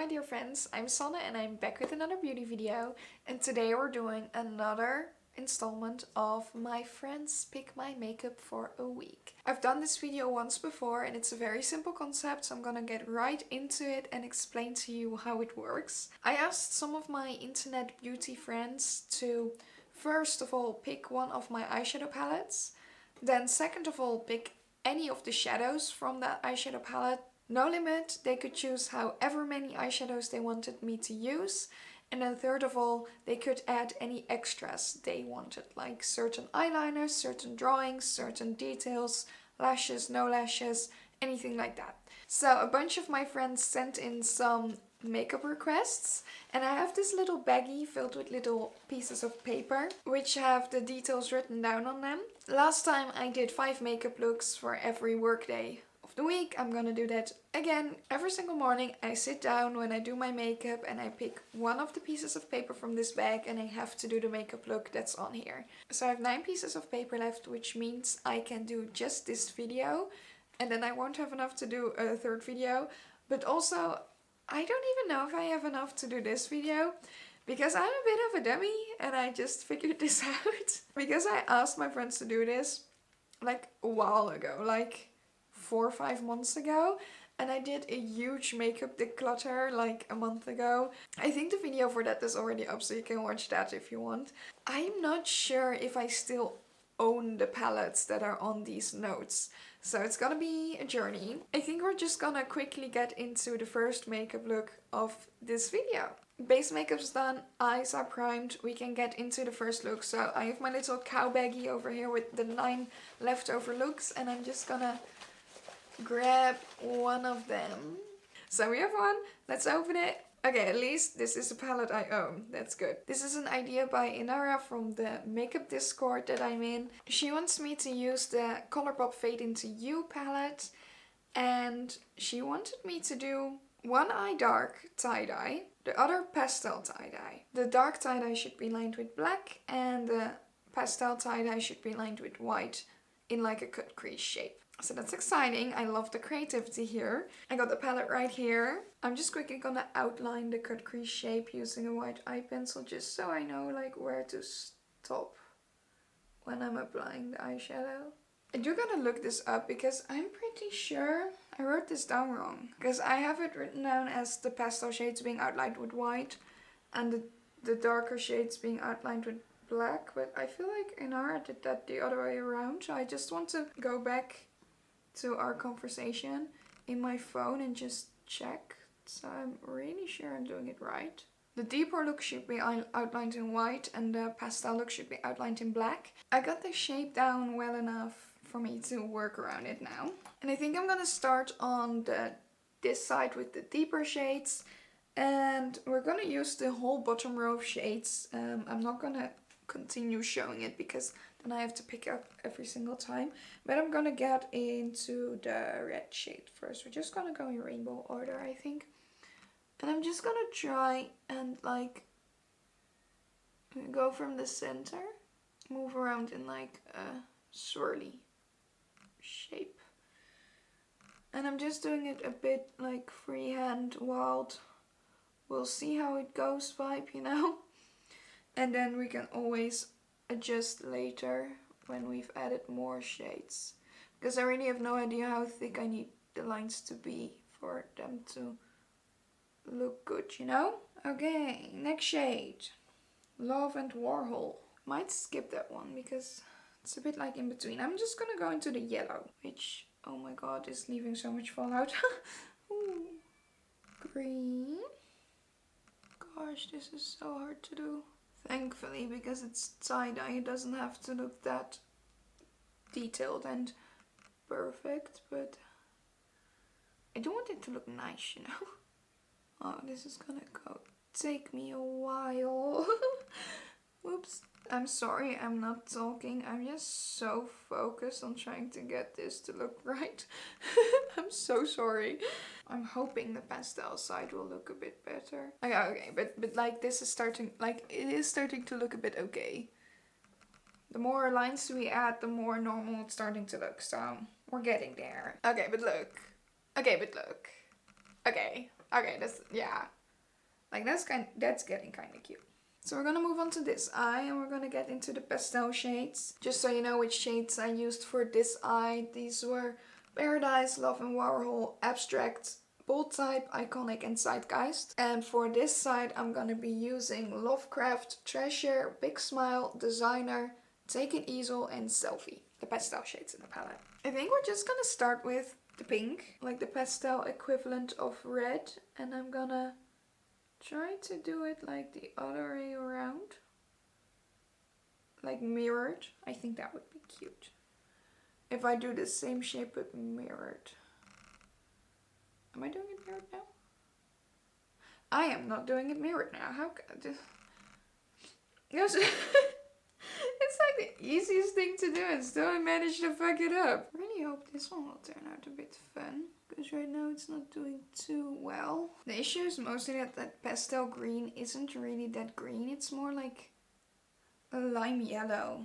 my dear friends, I'm Sanne and I'm back with another beauty video, and today we're doing another installment of my friends pick my makeup for a week. I've done this video once before and it's a very simple concept, so I'm gonna get right into it and explain to you how it works. I asked some of my internet beauty friends to first of all pick one of my eyeshadow palettes, then second of all pick any of the shadows from that eyeshadow palette. No limit, they could choose however many eyeshadows they wanted me to use. And then third of all, they could add any extras they wanted, like certain eyeliners, certain drawings, certain details, lashes, no lashes, anything like that. So a bunch of my friends sent in some makeup requests, and I have this little baggie filled with little pieces of paper which have the details written down on them. Last time I did 5 makeup looks for every workday of the week. I'm gonna do that again. Every single morning I sit down when I do my makeup and I pick one of the pieces of paper from this bag and I have to do the makeup look that's on here. So I have 9 pieces of paper left, which means I can do just this video and then I won't have enough to do a third video. But also I don't even know if I have enough to do this video because I'm a bit of a dummy and I just figured this out. Because I asked my friends to do this like a while ago, like 4 or 5 months ago, and I did a huge makeup declutter like a month ago. I think the video for that is already up, so you can watch that if you want. I'm not sure if I still own the palettes that are on these notes, so it's gonna be a journey. I think we're just gonna quickly get into the first makeup look of this video. Base makeup's done, eyes are primed, we can get into the first look. So I have my little cow baggie over here with the 9 leftover looks, and I'm just gonna grab one of them. So we have one, let's open it. Okay, at least this is a palette I own, that's good. This is an idea by Inara from the makeup Discord that I'm in. She wants me to use the Colourpop Fade into You palette, and she wanted me to do one eye dark tie-dye, the other pastel tie-dye. The dark tie-dye should be lined with black and the pastel tie-dye should be lined with white in like a cut crease shape. So that's exciting. I love the creativity here. I got the palette right here. I'm just quickly gonna outline the cut crease shape using a white eye pencil just so I know like where to stop when I'm applying the eyeshadow. I do gotta look this up because I'm pretty sure I wrote this down wrong. Because I have it written down as the pastel shades being outlined with white and the darker shades being outlined with black. But I feel like Inara did that the other way around. So I just want to go back to our conversation in my phone and just check. So I'm really sure I'm doing it right. The deeper look should be outlined in white and the pastel look should be outlined in black. I got the shape down well enough for me to work around it now. And I think I'm gonna start on this side with the deeper shades, and we're gonna use the whole bottom row of shades. I'm not gonna continue showing it because then I have to pick up every single time. But I'm gonna get into the red shade first. We're just gonna go in rainbow order, I think. And I'm just gonna try and like go from the center, move around in like a swirly shape. And I'm just doing it a bit like freehand, wild, we'll see how it goes vibe, you know? And then we can always adjust later when we've added more shades. Because I really have no idea how thick I need the lines to be for them to look good, you know? Okay, next shade. Love and Warhol. Might skip that one because it's a bit like in between. I'm just gonna go into the yellow, which, oh my god, is leaving so much fallout. Ooh. Green. Gosh, this is so hard to do. Thankfully, because it's tie-dye, it doesn't have to look that detailed and perfect, but I do want it to look nice, you know? Oh, this is gonna take me a while. Whoops. I'm sorry, I'm not talking. I'm just so focused on trying to get this to look right. I'm so sorry. I'm hoping the pastel side will look a bit better. Okay, but like this is starting, like it is starting to look a bit okay. The more lines we add, the more normal it's starting to look. So we're getting there. Okay, but look. Okay, but look. Okay. Okay, yeah. Like that's getting kind of cute. So we're gonna move on to this eye and we're gonna get into the pastel shades. Just so you know which shades I used for this eye. These were Paradise, Love and Warhol, Abstract, Bold Type, Iconic and Zeitgeist. And for this side I'm gonna be using Lovecraft, Treasure, Big Smile, Designer, Take an Easel and Selfie. The pastel shades in the palette. I think we're just gonna start with the pink, like the pastel equivalent of red. And I'm gonna try to do it like the other way around. Like mirrored. I think that would be cute. If I do the same shape but mirrored. Am I doing it mirrored now? I am not doing it mirrored now. How could this? It's like the easiest thing to do and still I managed to fuck it up. I really hope this one will turn out a bit fun. Because right now it's not doing too well. The issue is mostly that pastel green isn't really that green. It's more like a lime yellow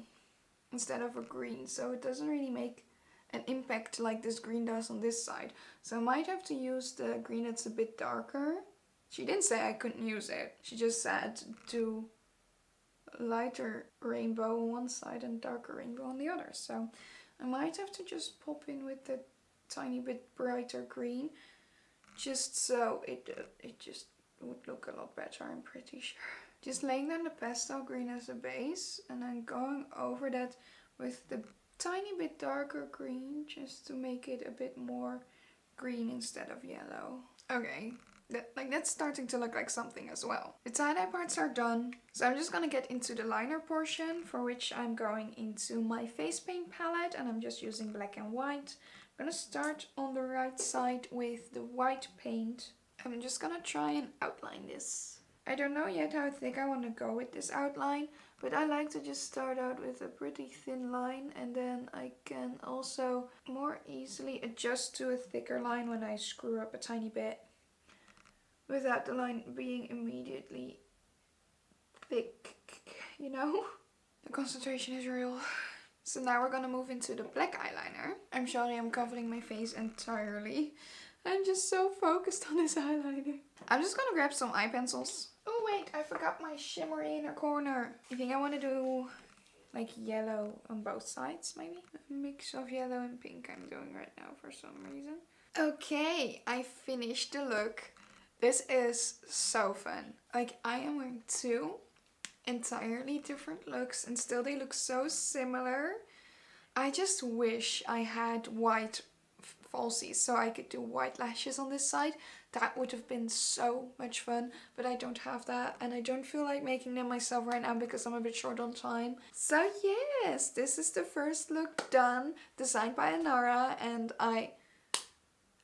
instead of a green. So it doesn't really make an impact like this green does on this side. So I might have to use the green that's a bit darker. She didn't say I couldn't use it. She just said to lighter rainbow on one side and darker rainbow on the other. So I might have to just pop in with the tiny bit brighter green, just so it just would look a lot better, I'm pretty sure. Just laying down the pastel green as a base and then going over that with the tiny bit darker green just to make it a bit more green instead of yellow. Okay, that's starting to look like something as well. The tie-dye parts are done, so I'm just gonna get into the liner portion, for which I'm going into my face paint palette and I'm just using black and white. I'm gonna start on the right side with the white paint. I'm just gonna try and outline this. I don't know yet how thick I want to go with this outline, but I like to just start out with a pretty thin line and then I can also more easily adjust to a thicker line when I screw up a tiny bit, without the line being immediately thick, you know? The concentration is real. So now we're gonna move into the black eyeliner. I'm sorry I'm covering my face entirely. I'm just so focused on this eyeliner. I'm just gonna grab some eye pencils. Oh wait, I forgot my shimmery inner corner. I think I want to do like yellow on both sides, maybe? A mix of yellow and pink I'm doing right now for some reason. Okay, I finished the look. This is so fun. Like, I am wearing two entirely different looks and still they look so similar. I just wish I had white falsies so I could do white lashes on this side. That would have been so much fun, but I don't have that and I don't feel like making them myself right now because I'm a bit short on time. So yes, this is the first look done, designed by Anara, and I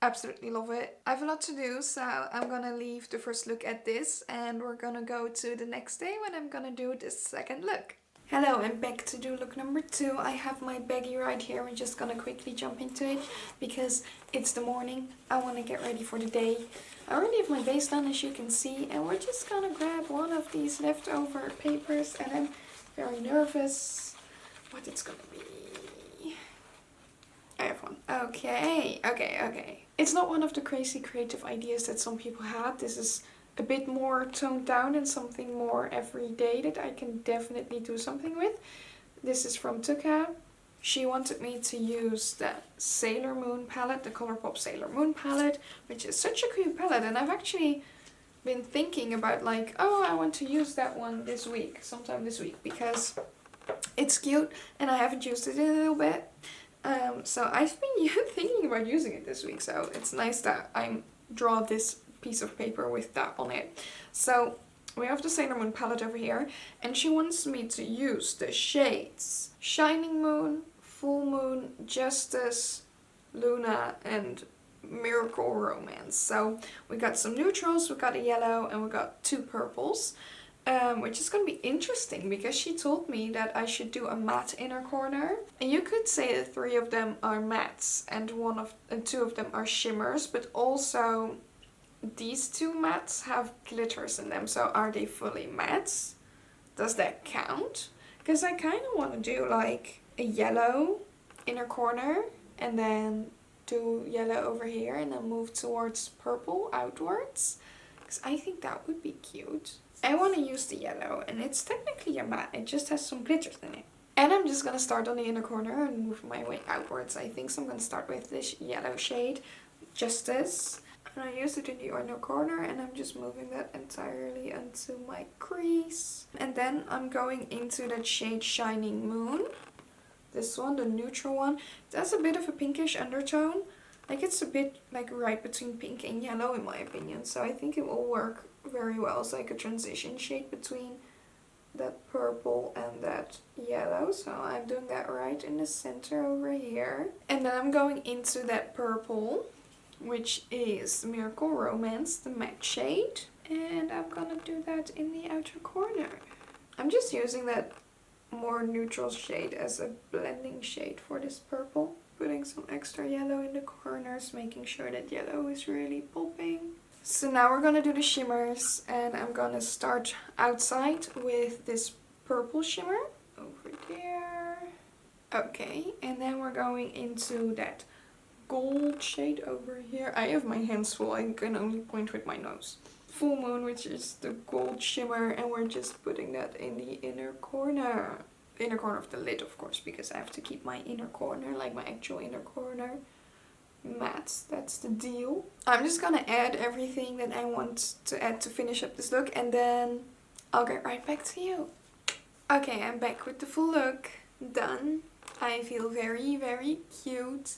absolutely love it. I have a lot to do, so I'm gonna leave the first look at this and we're gonna go to the next day when I'm gonna do the second look. Hello, and back to do look number 2. I have my baggie right here. We're just gonna quickly jump into it because it's the morning. I want to get ready for the day. I already have my base done, as you can see, and we're just gonna grab one of these leftover papers and I'm very nervous what it's gonna be. I have one. Okay. It's not one of the crazy creative ideas that some people had. This is a bit more toned down and something more everyday that I can definitely do something with. This is from Tuka. She wanted me to use the Sailor Moon palette, the Colourpop Sailor Moon palette, which is such a cute palette, and I've actually been thinking about like, oh, I want to use that one this week, sometime this week, because it's cute and I haven't used it in a little bit. So I've been thinking about using it this week, so it's nice that I draw this piece of paper with that on it. So we have the Sailor Moon palette over here, and she wants me to use the shades Shining Moon, Full Moon, Justice, Luna, and Miracle Romance. So we got some neutrals, we got a yellow, and we got 2 purples. Which is going to be interesting because she told me that I should do a matte inner corner. And you could say that 3 of them are mattes and 2 of them are shimmers, but also these 2 mattes have glitters in them. So are they fully mattes? Does that count? Because I kind of want to do like a yellow inner corner and then do yellow over here and then move towards purple outwards. Because I think that would be cute. I want to use the yellow, and it's technically a matte. It just has some glitters in it. And I'm just going to start on the inner corner and move my way outwards. I think so I'm going to start with this yellow shade, Justice. And I use it in the inner corner, and I'm just moving that entirely into my crease. And then I'm going into that shade Shining Moon. This one, the neutral one. It has a bit of a pinkish undertone. Like, it's a bit like right between pink and yellow in my opinion. So I think it will work very well. It's like a transition shade between that purple and that yellow. So I'm doing that right in the center over here. And then I'm going into that purple, which is Miracle Romance, the matte shade. And I'm gonna do that in the outer corner. I'm just using that more neutral shade as a blending shade for this purple. Putting some extra yellow in the corners, making sure that yellow is really popping. So now we're gonna do the shimmers, and I'm gonna start outside with this purple shimmer over there. Okay, and then we're going into that gold shade over here. I have my hands full, I can only point with my nose. Full Moon, which is the gold shimmer, and we're just putting that in the inner corner. The inner corner of the lid, of course, because I have to keep my inner corner, like my actual inner corner, matte. That's the deal. I'm just gonna add everything that I want to add to finish up this look, and then I'll get right back to you. Okay, I'm back with the full look. Done. I feel very, very cute.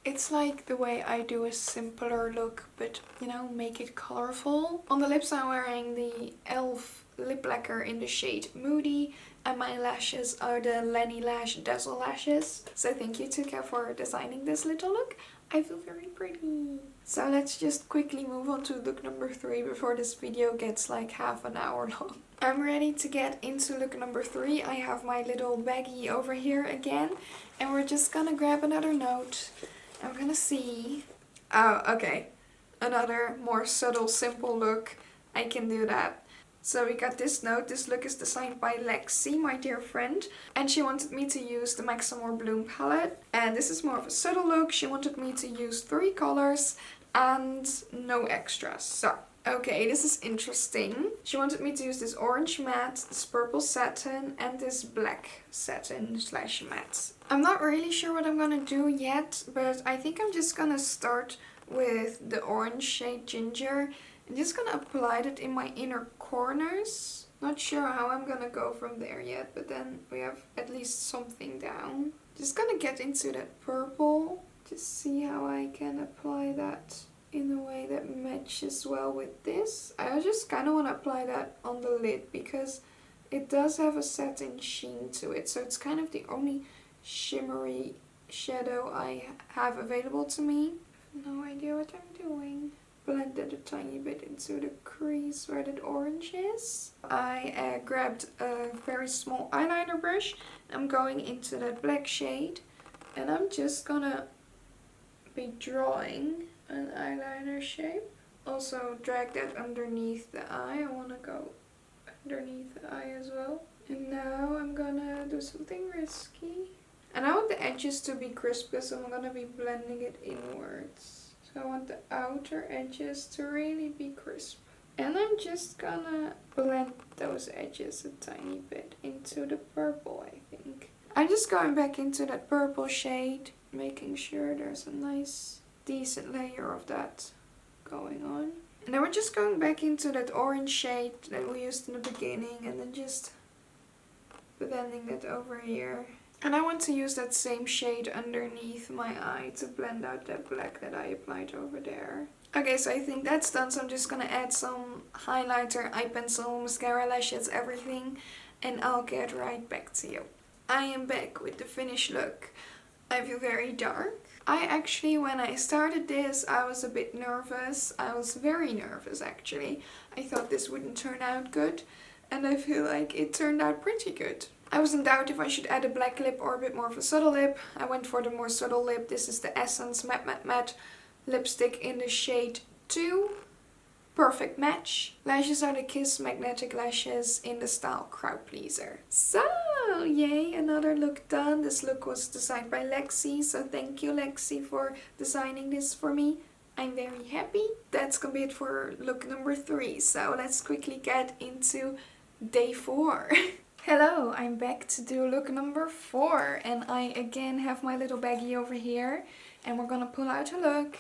It's like the way I do a simpler look, but you know, make it colorful. On the lips I'm wearing the e.l.f. lip lacquer in the shade Moody, and my lashes are the Lenny Lash Dazzle Lashes. So thank you Tuka for designing this little look. I feel very pretty. So let's just quickly move on to look number 3 before this video gets like half an hour long. I'm ready to get into look number 3. I have my little baggie over here again, and we're just gonna grab another note. I'm gonna see. Oh, okay. Another more subtle, simple look. I can do that. So we got this note. This look is designed by Lexi, my dear friend. And she wanted me to use the Maximore Bloom palette. And this is more of a subtle look. She wanted me to use 3 colors and no extras. So, okay, this is interesting. She wanted me to use this orange matte, this purple satin, and this black satin slash matte. I'm not really sure what I'm gonna do yet, but I think I'm just gonna start with the orange shade Ginger. I'm just gonna apply that in my inner corners. Not sure how I'm gonna go from there yet, but then we have at least something down. Just gonna get into that purple. Just see how I can apply that in a way that matches well with this. I just kind of want to apply that on the lid because it does have a satin sheen to it. So it's kind of the only shimmery shadow I have available to me. No idea what I'm doing. Blend that a tiny bit into the crease where that orange is. I grabbed a very small eyeliner brush. I'm going into that black shade, and I'm just gonna be drawing an eyeliner shape. Also drag that underneath the eye. I want to go underneath the eye as well. And now I'm gonna do something risky. And I want the edges to be crisp because I'm gonna be blending it inwards. So I want the outer edges to really be crisp. And I'm just gonna blend those edges a tiny bit into the purple, I think. I'm just going back into that purple shade, making sure there's a nice, decent layer of that going on. And then we're just going back into that orange shade that we used in the beginning, and then just blending that over here. And I want to use that same shade underneath my eye to blend out that black that I applied over there. Okay, so I think that's done, so I'm just gonna add some highlighter, eye pencil, mascara, lashes, everything, and I'll get right back to you. I am back with the finished look. I feel very dark. I actually, when I started this, I was a bit nervous. I was very nervous actually. I thought this wouldn't turn out good, and I feel like it turned out pretty good. I was in doubt if I should add a black lip or a bit more of a subtle lip. I went for the more subtle lip. This is the Essence Matte Matte Matte lipstick in the shade 2. Perfect match. Lashes are the Kiss Magnetic Lashes in the style Crowd Pleaser. So, Oh, yay, another look done. This look was designed by Lexi, so thank you Lexi for designing this for me. I'm very happy. That's gonna be it for look number 3, so let's quickly get into day 4. Hello, I'm back to do look number 4, and I again have my little baggie over here, and we're gonna pull out a look,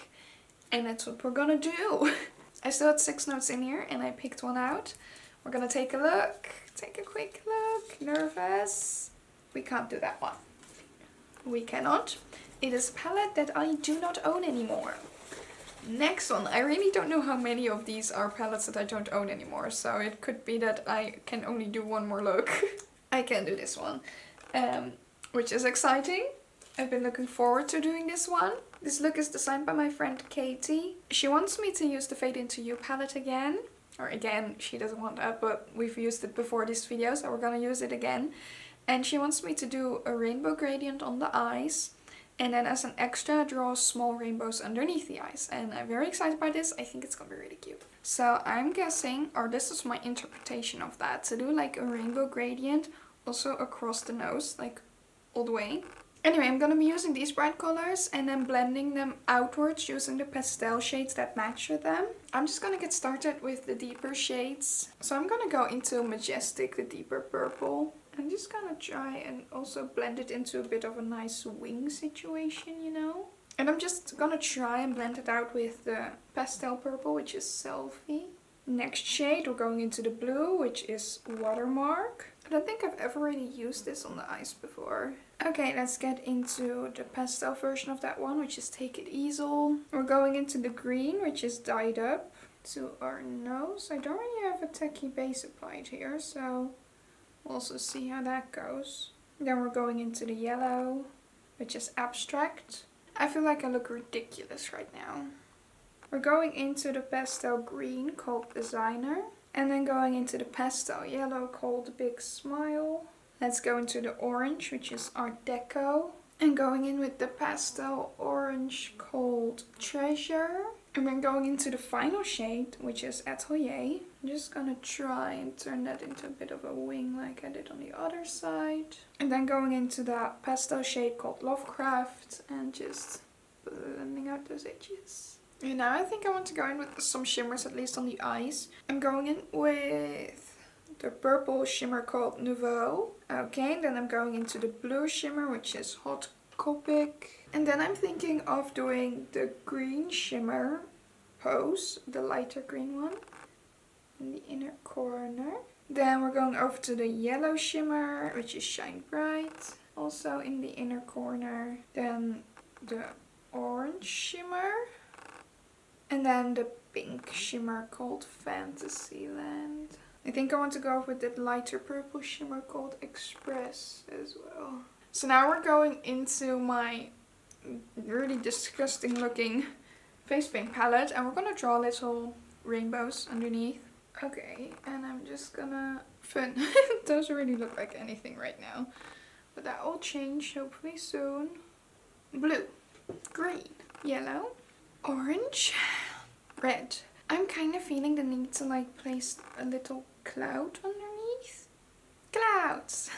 and that's what we're gonna do. I still had 6 notes in here, and I picked one out. We're gonna take a look. Take a quick look. Nervous? We can't do that one. We cannot. It is a palette that I do not own anymore. Next one. I really don't know how many of these are palettes that I don't own anymore. So it could be that I can only do one more look. I can do this one. Which is exciting. I've been looking forward to doing this one. This look is designed by my friend Katie. She wants me to use the Fade Into You palette again. Or again, she doesn't want that, but we've used it before this video, so we're gonna use it again. And she wants me to do a rainbow gradient on the eyes, and then as an extra, draw small rainbows underneath the eyes. And I'm very excited by this. I think it's gonna be really cute. So I'm guessing, or this is my interpretation of that, to do like a rainbow gradient also across the nose, like all the way. Anyway, I'm gonna be using these bright colors and then blending them outwards using the pastel shades that match with them. I'm just gonna get started with the deeper shades. So I'm gonna go into Majestic, the deeper purple. I'm just gonna try and also blend it into a bit of a nice wing situation, you know? And I'm just gonna try and blend it out with the pastel purple, which is Selfie. Next shade, we're going into the blue, which is Watermark. I don't think I've ever really used this on the eyes before. Okay, let's get into the pastel version of that one, which is Take It Easel. We're going into the green, which is Dyed Up, to our nose. I don't really have a tacky base applied here, so we'll also see how that goes. Then we're going into the yellow, which is Abstract. I feel like I look ridiculous right now. We're going into the pastel green called Designer. And then going into the pastel yellow called Big Smile. Let's go into the orange, which is Art Deco. And going in with the pastel orange called Treasure. And then going into the final shade, which is Atelier. I'm just gonna try and turn that into a bit of a wing like I did on the other side. And then going into that pastel shade called Lovecraft and just blending out those edges. And now I think I want to go in with some shimmers, at least on the eyes. I'm going in with the purple shimmer called Nouveau. Okay, then I'm going into the blue shimmer, which is Hot Copic. And then I'm thinking of doing the green shimmer Pose, the lighter green one, in the inner corner. Then we're going over to the yellow shimmer, which is Shine Bright, also in the inner corner. Then the orange shimmer. And then the pink shimmer called Fantasyland. I think I want to go with that lighter purple shimmer called Express as well. So now we're going into my really disgusting looking face paint palette. And we're going to draw little rainbows underneath. Okay, and I'm just gonna... Fun. It doesn't really look like anything right now. But that will change hopefully soon. Blue. Green. Yellow. Orange, red. I'm kind of feeling the need to like place a little cloud underneath. Clouds!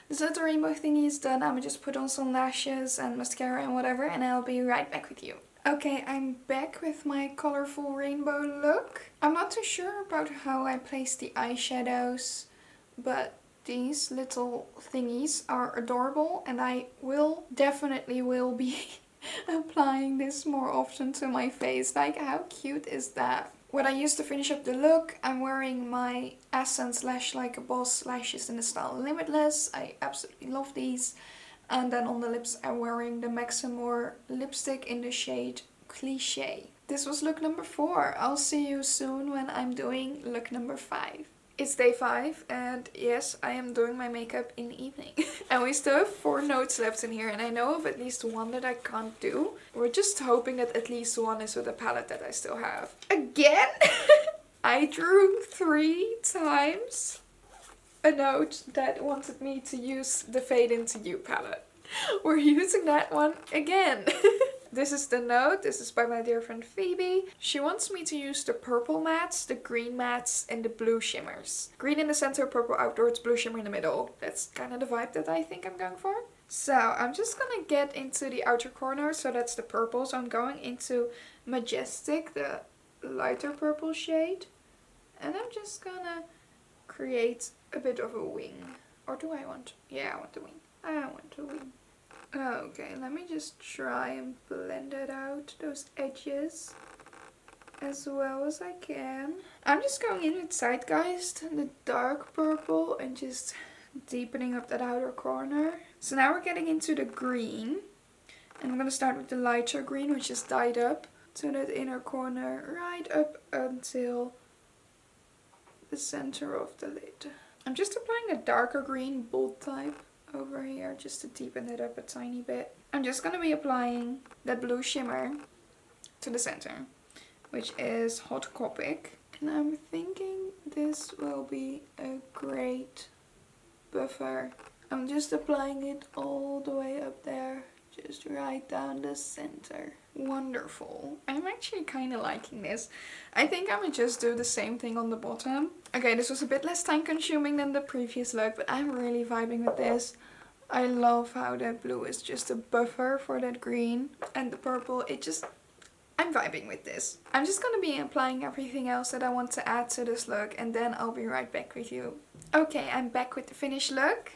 This little rainbow thingy is done. I'm gonna just put on some lashes and mascara and whatever, and I'll be right back with you. Okay, I'm back with my colorful rainbow look. I'm not too sure about how I place the eyeshadows, but these little thingies are adorable, and I definitely will be applying this more often to my face. Like, how cute is that? What I use to finish up the look, I'm wearing my Essence Lash Like a Boss lashes in the style Limitless. I absolutely love these. And then on the lips I'm wearing the Maximore lipstick in the shade Cliché. This was look number 4. I'll see you soon when I'm doing look number 5. It's day 5 and yes, I am doing my makeup in the evening. And we still have 4 notes left in here, and I know of at least one that I can't do. We're just hoping that at least one is with a palette that I still have. Again? I drew 3 times a note that wanted me to use the Fade Into You palette. We're using that one again. This is the note. This is by my dear friend Phoebe. She wants me to use the purple mattes, the green mattes, and the blue shimmers. Green in the center, purple outwards, blue shimmer in the middle. That's kind of the vibe that I think I'm going for. So I'm just gonna get into the outer corner. So that's the purple. So I'm going into Majestic, the lighter purple shade. And I'm just gonna create a bit of a wing. Or do I want? Yeah, I want the wing. I want the wing. Okay, let me just try and blend it out, those edges, as well as I can. I'm just going in with Zeitgeist, the dark purple, and just deepening up that outer corner. So now we're getting into the green. And I'm going to start with the lighter green, which is dyed up to that inner corner, right up until the center of the lid. I'm just applying a darker green, bold type over here just to deepen it up a tiny bit. I'm just going to be applying that blue shimmer to the center, which is Hot Copic. And I'm thinking this will be a great buffer. I'm just applying it all the way up there, just right down the center. Wonderful. I'm actually kind of liking this. I think I'm gonna just do the same thing on the bottom. Okay, this was a bit less time consuming than the previous look, but I'm really vibing with this. I love how that blue is just a buffer for that green, and the purple, I'm vibing with this. I'm just gonna be applying everything else that I want to add to this look, and then I'll be right back with you. Okay, I'm back with the finished look.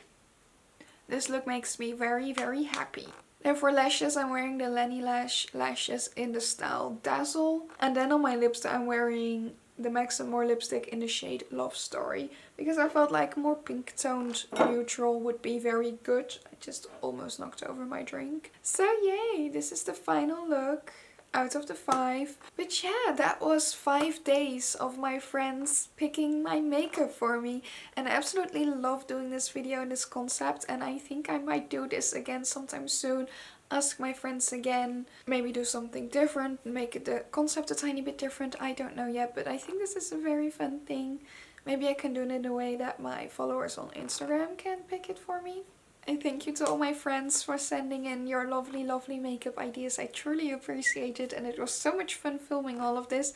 This look makes me very, very happy. Then for lashes, I'm wearing the Lenny Lash lashes in the style Dazzle. And then on my lips, I'm wearing the Max & More lipstick in the shade Love Story. Because I felt like more pink toned neutral would be very good. I just almost knocked over my drink. So yay, this is the final look out of the 5. But yeah, that was 5 days of my friends picking my makeup for me, and I absolutely love doing this video and this concept, and I think I might do this again sometime soon. Ask my friends again, maybe do something different, make the concept a tiny bit different, I don't know yet, but I think this is a very fun thing. Maybe I can do it in a way that my followers on Instagram can pick it for me. And thank you to all my friends for sending in your lovely, lovely makeup ideas. I truly appreciate it, and it was so much fun filming all of this.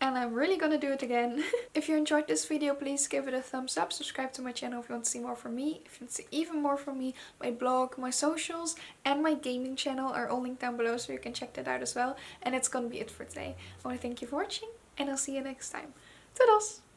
And I'm really gonna do it again. If you enjoyed this video, please give it a thumbs up. Subscribe to my channel if you want to see more from me. If you want to see even more from me, my blog, my socials, and my gaming channel are all linked down below, so you can check that out as well. And it's gonna be it for today. I want to thank you for watching, and I'll see you next time. Toodles!